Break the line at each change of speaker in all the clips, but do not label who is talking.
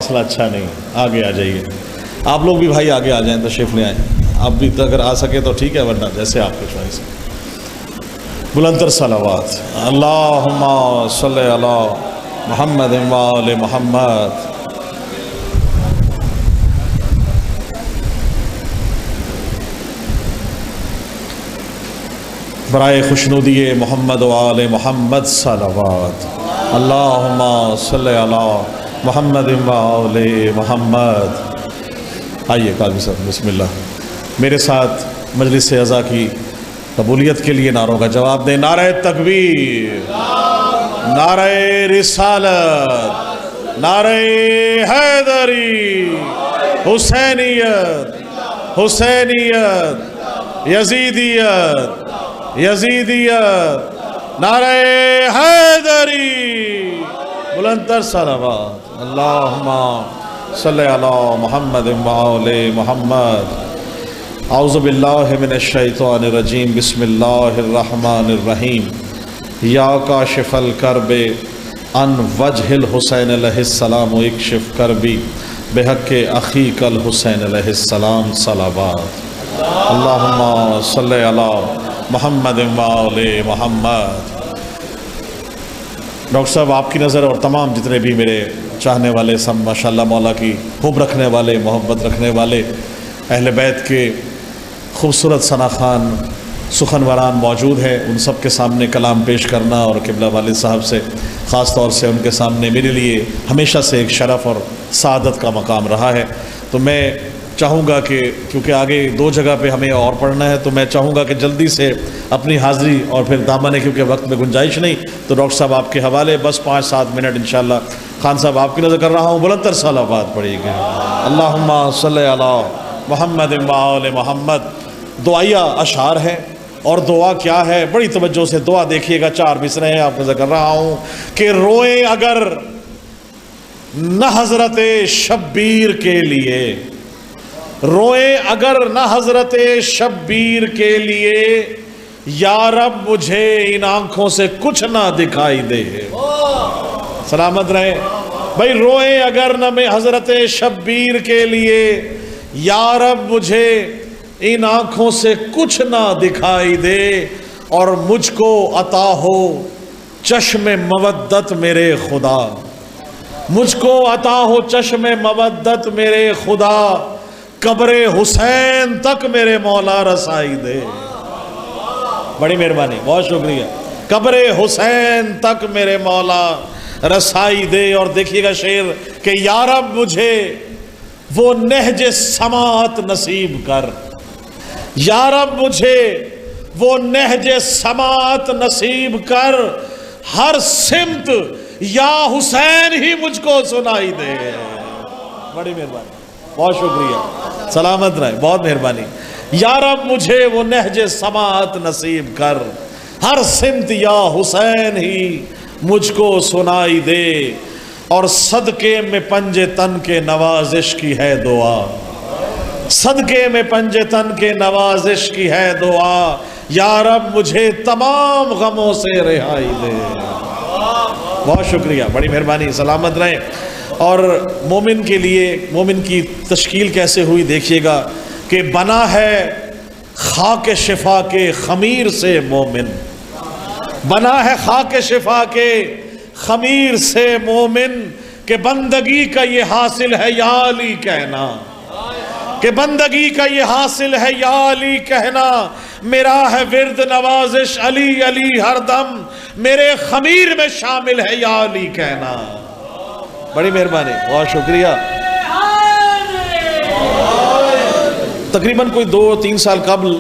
مسئلہ اچھا نہیں، آگے آ جائیے. آپ لوگ بھی بھائی آگے آ جائیں، تشریف لے آئیں. آپ بھی اگر آ سکے تو ٹھیک ہے، ورنہ جیسے آپ کی چوائس. بلندر صلوات. اللہم صلی علی محمد و آل محمد. برائے خوشنودی محمد و آل محمد صلوات. اللہم صلی علی محمد و آل محمد. آئیے قاضی صاحب، بسم اللہ. میرے ساتھ مجلس اعضا کی قبولیت کے لیے نعروں کا جواب دیں. نعرہ تکبیر، نعرہ رسالت، نعرہ حیدری، حسینیت، حسینیت، یزیدیت، یزیدیت، نعرہ حیدری. بلندتر صلوات. اللہم صلی علی محمد و آل محمد. اعوذ باللہ من الشیطان الرجیم. بسم اللہ الرحمن الرحیم. یا کاشف الکرب عن وجہ الحسین علیہ السلام اکشف کربی بحق اخیک الحسین علیہ السلام. صلوات. اللہم صلی علی محمد و آل محمد. ڈاکٹر صاحب، آپ کی نظر اور تمام جتنے بھی میرے چاہنے والے سب ماشاءاللہ مولا کی حب رکھنے والے، محبت رکھنے والے اہل بیت کے خوبصورت ثنا خوان سخنوران موجود ہیں. ان سب کے سامنے کلام پیش کرنا اور قبلہ والد صاحب سے خاص طور سے ان کے سامنے میرے لیے ہمیشہ سے ایک شرف اور سعادت کا مقام رہا ہے. تو میں چاہوں گا کہ کیونکہ آگے 2 جگہ پہ ہمیں اور پڑھنا ہے، تو میں چاہوں گا کہ جلدی سے اپنی حاضری اور پھر دامن ہے، کیونکہ وقت میں گنجائش نہیں. تو ڈاکٹر صاحب آپ کے حوالے بس 5-7 منٹ انشاءاللہ. خان صاحب آپ کی نظر کر رہا ہوں، بلندتر صلوات پڑھیے گا. اللہم صلی علی محمد و آل محمد. دعائیہ اشعار ہے، اور دعا کیا ہے بڑی توجہ سے دعا دیکھیے گا. 4 مصرعے ہیں، آپ نظر کر رہا ہوں کہ روئیں اگر نہ حضرت شبیر کے لیے، روئیں اگر نہ حضرت شبیر کے لیے، یا رب مجھے ان آنکھوں سے کچھ نہ دکھائی دے. سلامت رہے بھائی. روئیں اگر نہ میں حضرت شبیر کے لیے، یا رب مجھے ان آنکھوں سے کچھ نہ دکھائی دے، اور مجھ کو عطا ہو چشم مودت میرے خدا. مجھ کو عطا ہو چشم مودت میرے خدا، قبر حسین تک میرے مولا رسائی دے. بڑی مہربانی، بہت شکریہ. قبر حسین تک میرے مولا رسائی دے. اور دیکھیے گا شعر کہ یا رب مجھے وہ نہج سماعت نصیب کر، یا رب مجھے وہ نہج سماعت نصیب کر، ہر سمت یا حسین ہی مجھ کو سنائی دے. بڑی مہربانی، بہت شکریہ. سلامت رہے، بہت مہربانی. یا رب مجھے وہ نہج سماعت نصیب کر، ہر سمت یا حسین ہی مجھ کو سنائی دے. اور صدقے میں پنج تن کے نوازش کی ہے دعا، صدقے میں پنج تن کے نوازش کی ہے دعا. یا رب مجھے تمام غموں سے رہائی دے. بہت شکریہ، بڑی مہربانی. سلامت رہیں. اور مومن کے لیے مومن کی تشکیل کیسے ہوئی دیکھیے گا کہ بنا ہے خاک شفا کے خمیر سے مومن، بنا ہے خاک شفا کے خمیر سے مومن، کہ بندگی کا یہ حاصل ہے یا علی کہنا، کہ بندگی کا یہ حاصل ہے یا علی کہنا. میرا ہے ورد نوازش علی علی ہر دم، میرے خمیر میں شامل ہے یا علی کہنا. بڑی مہربانی، بہت شکریہ. تقریباً کوئی 2-3 سال قبل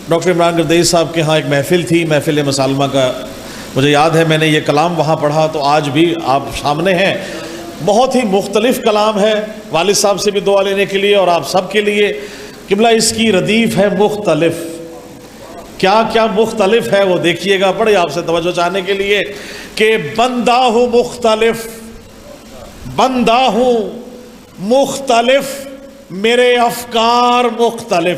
ڈاکٹر عمران گردیز صاحب کے ہاں ایک محفل تھی، محفل مسالمہ کا. مجھے یاد ہے میں نے یہ کلام وہاں پڑھا، تو آج بھی آپ سامنے ہیں. بہت ہی مختلف کلام ہے، والد صاحب سے بھی دعا لینے کے لیے اور آپ سب کے لیے. قبلہ اس کی ردیف ہے مختلف. کیا کیا مختلف ہے وہ دیکھیے گا، بڑے آپ سے توجہ چاہنے کے لیے. کہ بندہ ہوں مختلف، بندہ ہوں مختلف، میرے افکار مختلف.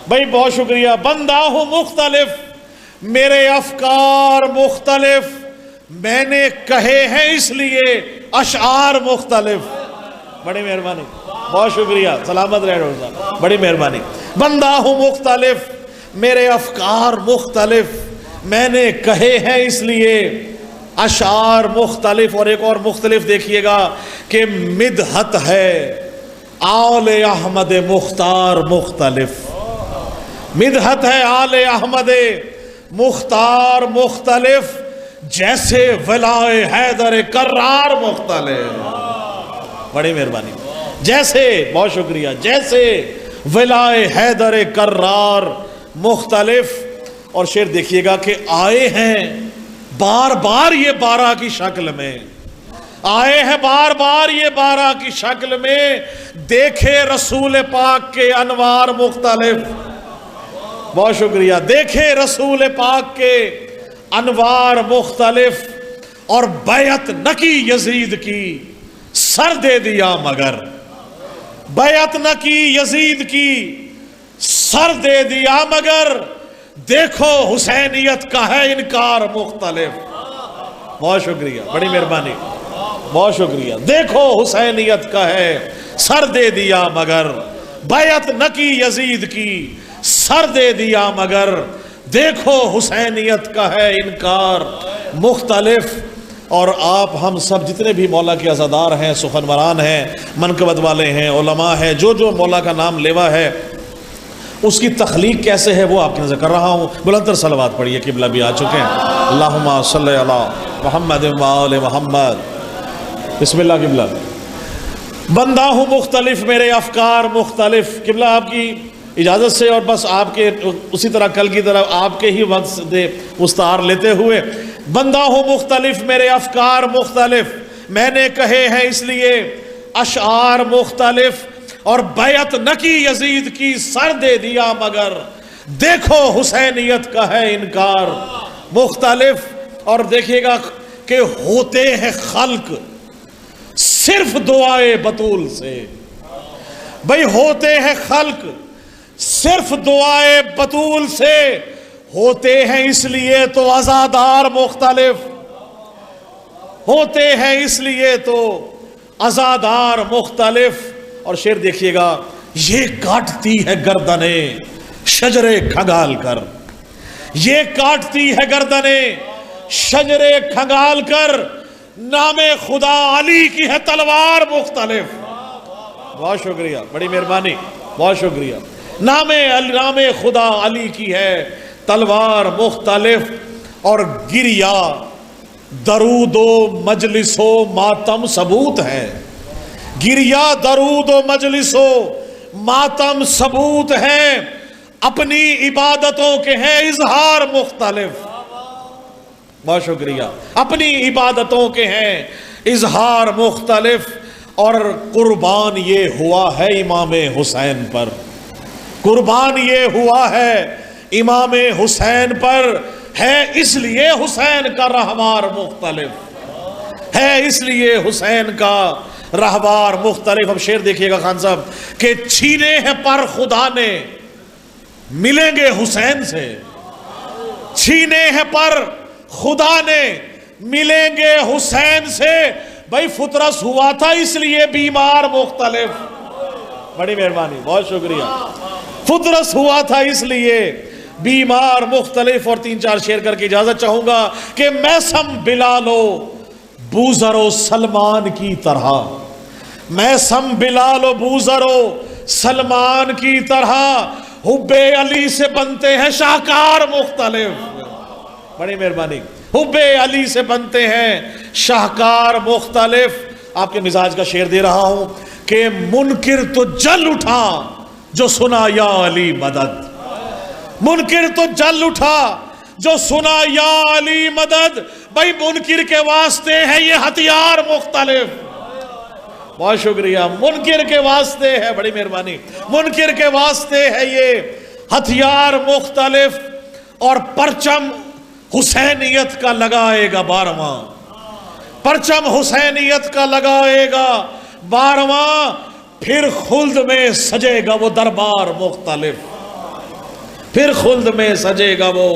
بھائی بہت شکریہ. بندہ ہوں مختلف، میرے افکار مختلف، میں نے کہے ہیں اس لیے اشعار مختلف. بڑی مہربانی، بہت شکریہ، سلامت رہے ڈاکٹر صاحب، بڑی مہربانی۔ بندہ ہوں مختلف، میرے افکار مختلف، میں نے کہے ہیں اس لیے اشعار مختلف۔ اور ایک اور مختلف دیکھیے گا کہ مدحت ہے آل احمد مختار مختلف، مدحت ہے آل احمد مختار مختلف، جیسے ولائے حیدر کرار مختلف۔ بڑی مہربانی، جیسے، بہت شکریہ، جیسے ولائے حیدر کرار مختلف۔ اور شعر دیکھیے گا کہ آئے ہیں بار بار یہ بارہ کی شکل میں، آئے ہیں بار بار یہ بارہ کی شکل میں، دیکھے رسول پاک کے انوار مختلف۔ بہت شکریہ، دیکھے رسول پاک کے انوار مختلف، اور بیعت نہ کی یزید کی سر دے دیا مگر، بیعت نہ کی یزید کی سر دے دیا مگر، دیکھو حسینیت کا ہے انکار مختلف۔ بہت شکریہ، بڑی مہربانی، بہت شکریہ۔ دیکھو حسینیت کا ہے سر دے دیا مگر، بیعت نہ کی یزید کی سر دے دیا مگر، دیکھو حسینیت کا ہے انکار مختلف۔ اور آپ ہم سب جتنے بھی مولا کے عزادار ہیں، سخنوران ہیں، منقبت والے ہیں، علماء ہیں، جو جو مولا کا نام لیوا ہے، اس کی تخلیق کیسے ہے وہ آپ کی نظر کر رہا ہوں۔ بلندر صلوات پڑھیے، قبلہ بھی آ چکے ہیں۔ اللہم صلی علی محمد و آل محمد۔ بسم اللہ قبلہ۔ بندہ ہوں مختلف، میرے افکار مختلف، قبلہ آپ کی اجازت سے، اور بس آپ کے اسی طرح کل کی طرح آپ کے ہی وقت سے مستعار لیتے ہوئے، بندہ ہوں مختلف، میرے افکار مختلف، میں نے کہے ہیں اس لیے اشعار مختلف، اور بیعت نہ کی یزید کی سر دے دیا مگر، دیکھو حسینیت کا ہے انکار مختلف۔ اور دیکھیے گا کہ ہوتے ہیں خلق صرف دعائے بطول سے، بھئی ہوتے ہیں خلق صرف دعائے بطول سے، ہوتے ہیں اس لیے تو عزادار مختلف، ہوتے ہیں اس لیے تو عزادار مختلف۔ اور شعر دیکھیے گا، یہ کاٹتی ہے گردنیں شجرے کھنگال کر، یہ کاٹتی ہے گردنیں شجرے کھنگال کر، نام خدا علی کی ہے تلوار مختلف۔ بہت شکریہ، بڑی مہربانی، بہت شکریہ۔ نام خدا علی کی ہے تلوار مختلف، اور گریا درود و مجلس و ماتم ثبوت ہے، گریا درود و مجلس و ماتم ثبوت ہے، اپنی عبادتوں کے ہیں اظہار مختلف۔ بہت شکریہ، اپنی عبادتوں کے ہیں اظہار مختلف۔ اور قربان یہ ہوا ہے امام حسین پر، قربان یہ ہوا ہے امام حسین پر، ہے اس لیے حسین کا رہوار مختلف، ہے اس لیے حسین کا رہوار مختلف۔ اب شعر دیکھیے گا خان صاحب کہ چھینے ہیں پر خدا نے ملیں گے حسین سے، چھینے ہیں پر خدا نے ملیں گے حسین سے، بھائی فطرس ہوا تھا اس لیے بیمار مختلف۔ بڑی مہربانی، بہت شکریہ۔ فطرس ہوا تھا اس لیے بیمار مختلف۔ اور 3-4 شعر کر کے اجازت چاہوں گا کہ میں سم بلال و بوذر و سلمان کی طرح، میں سم بلال و بوذر و سلمان کی طرح، حب علی سے بنتے ہیں شاہکار مختلف۔ بڑی مہربانی، حب علی سے بنتے ہیں شاہکار مختلف۔ آپ کے مزاج کا شعر دے رہا ہوں کہ منکر تو جل اٹھا جو سنا یا علی مدد، منکر تو جل اٹھا جو سنا یا علی مدد، بھائی منکر کے واسطے ہے یہ ہتھیار مختلف۔ بہت شکریہ، منکر کے واسطے ہے، بڑی مہربانی، منکر کے واسطے ہے یہ ہتھیار مختلف۔ اور پرچم حسینیت کا لگائے گا 12واں، پرچم حسینیت کا لگائے گا 12واں، پھر خلد میں سجے گا وہ دربار مختلف، پھر خلد میں سجے گا وہ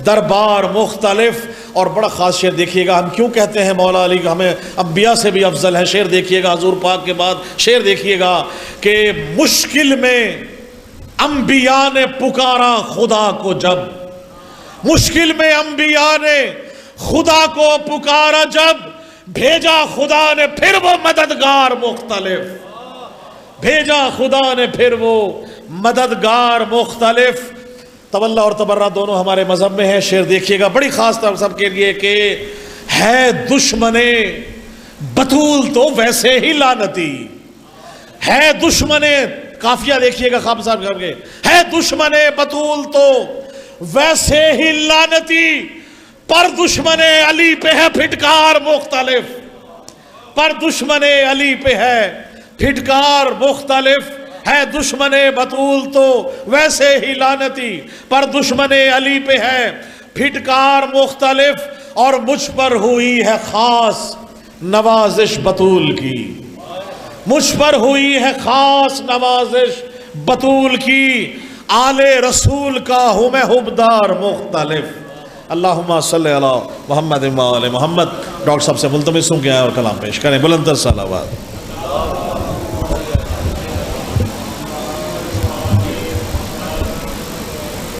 دربار مختلف. اور بڑا خاص شعر دیکھیے گا, ہم کیوں کہتے ہیں مولا علی ہمیں انبیاء سے بھی افضل ہے. شعر دیکھیے گا حضور پاک کے بعد, شعر دیکھیے گا کہ مشکل میں انبیاء نے پکارا خدا کو, جب مشکل میں انبیاء نے خدا کو پکارا جب, بھیجا خدا نے پھر وہ مددگار مختلف, بھیجا خدا نے پھر وہ مددگار مختلف. تولا اور تبرہ دونوں ہمارے مذہب میں ہیں. شعر دیکھیے گا بڑی خاص طور سب کے لیے کہ ہے دشمن بطول تو ویسے ہی لعنتی, ہے دشمن, قافیہ دیکھیے گا خواب صاحب کر کے, ہے دشمن بطول تو ویسے ہی لعنتی, پر دشمن علی پہ ہے پھٹکار مختلف, پر دشمن علی پہ ہے پھٹکار مختلف. ہے دشمن بطول تو ویسے ہی لعنتی, پر دشمن علی پہ ہے پھٹکار مختلف. اور مجھ پر ہوئی ہے خاص نوازش بطول کی, مجھ پر ہوئی ہے خاص نوازش بطول کی, آل رسول کا ہوں میں حبدار مختلف. اللہم صلی علی محمد و آل محمد. ڈاکٹر صاحب سے ملتمس ہوں کہ آئیں اور کلام پیش کریں. بلند تر صلوات.